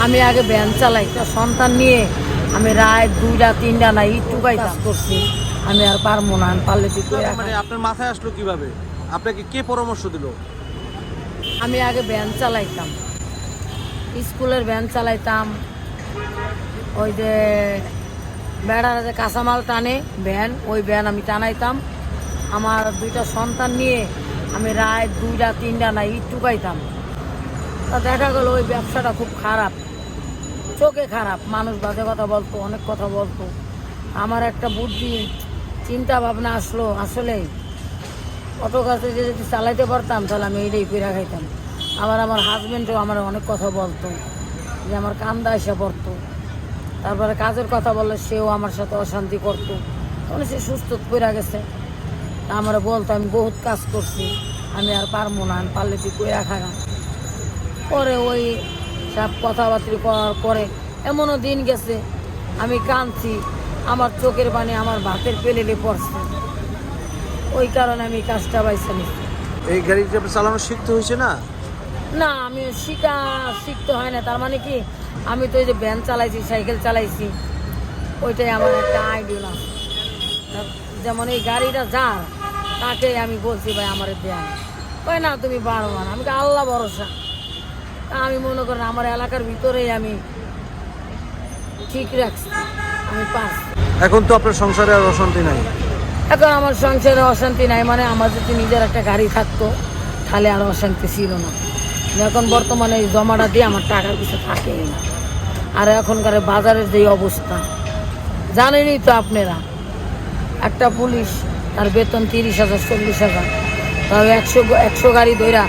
আমি আগে ভ্যান চালাই, সন্তান নিয়ে আমি রাত 2টা 3টা না একটু কাজ করছি। আমি আর পারবো না, পারলে তুই মানে আপনার মাথায় আসলো কিভাবে? আপনাকে কে পরামর্শ দিল? আমি আগে ভ্যান চালাইতাম, স্কুলের ভ্যান চালাইতাম। ওই যে বেড়ারা যে কাঁচামাল টানে ভ্যান, ওই ভ্যান আমি টানাইতাম। আমার 2টা সন্তান নিয়ে আমি রাত 2টা 3টা না একটু পাইতাম। তা দেখা গেল ওই ব্যবসাটা খুব খারাপ, চোখে খারাপ। মানুষ বাজে কথা বলতো, অনেক কথা বলতো। আমার একটা বুদ্ধি চিন্তা ভাবনা আসলো, আসলে অটো কাছে যদি চালাইতে পারতাম তাহলে আমি এইটাই পেরা খাইতাম। আবার আমার হাজব্যান্ডও আমার অনেক কথা বলতো, যে আমার কান্দা এসে পড়তো। তারপরে কাজের কথা বললে সেও আমার সাথে অশান্তি করতো। তখন সে সুস্থ পেরা গেছে। তা আমার বলতো আমি বহুত কাজ করছি, আমি আর পারবো না, পারলে তুই পেরা খাগা। পরে ওই সব কথাবার্তা করার পরে এমনও দিন গেছে আমি কাঁদছি, আমার চোখের পানি আমার ভাতের পেলেলে পড়ছে। ওই কারণে আমি কাজটা বাইছে নিচ্ছি। এই গাড়িটা চালানো শিখতে হয়েছে না? না, আমি শিখতে হয় না। তার মানে কি, আমি তো এই যে ভ্যান চালাইছি, সাইকেল চালাইছি, ওইটাই আমার একটা আইডিয়া আছে। যেমন এই গাড়িটা যার, তাকে আমি বলছি ভাই আমার দেন, কই না তুমি পারবো না। আমি আল্লাহ ভরসা। আমি মনে করেন আমার এলাকার ভিতরেই আমি ঠিক রাখছি, আমি পারছি। এখন তো আপনার সংসারে আর অশান্তি নাই? এখন আমার সংসারে অশান্তি নাই, মানে আমার যদি নিজের একটা গাড়ি থাকতো তাহলে আর অশান্তি ছিল না। এখন বর্তমানে এই জমাটা দিয়ে আমার টাকার কিছু থাকেই না। আর এখনকার বাজারের যে অবস্থা জানেনই তো আপনারা, একটা পুলিশ তার বেতন 30,000 40,000, তাও 100 গাড়ি ধইরা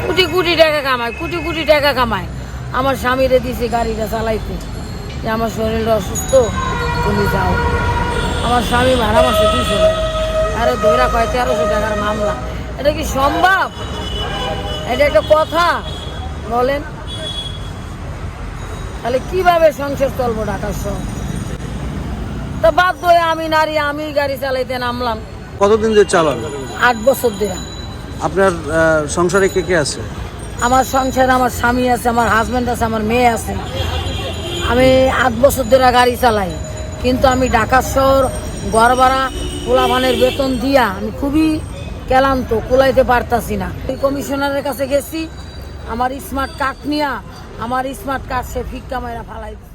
কোটি কোটি টাকা কামায়, কোটি কোটি টাকা কামায়। আমার স্বামীরে দিয়েছি গাড়িটা চালাইতে, যে আমার শরীরটা অসুস্থ, তুমি যাও। আমার স্বামী ভাড়া মাসে 200 টাকা, আরে ধৈরা কয় 1300 টাকার মামলা। এটা কি সম্ভব? এটা একটা কথা বলেন? তাহলে কিভাবে সংসার চলবো ঢাকার শহর? তা বাধ্য হয়ে আমি নারী, আমি গাড়ি চালাইতে নামলাম। কতদিন ধরে চালান? 8 বছর ধরে। আপনার সংসারে কে কে আছে? আমার সংসারে আমার স্বামী আছে, আমার হাজব্যান্ড আছে, আমার মেয়ে আছে। আমি 8 বছর ধরে গাড়ি চালাই, কিন্তু আমি ঢাকা শহর ঘর ভাড়া পোলাপানের বেতন দিয়া আমি খুবই ক্লান্ত, কুলাইতে পারতাছি না। ওই কমিশনারের কাছে গেছি, আমার স্মার্ট কার্ড নিয়া, আমার স্মার্ট কার্ড সে ফিক্কা মাইরা ফালাই দিছে।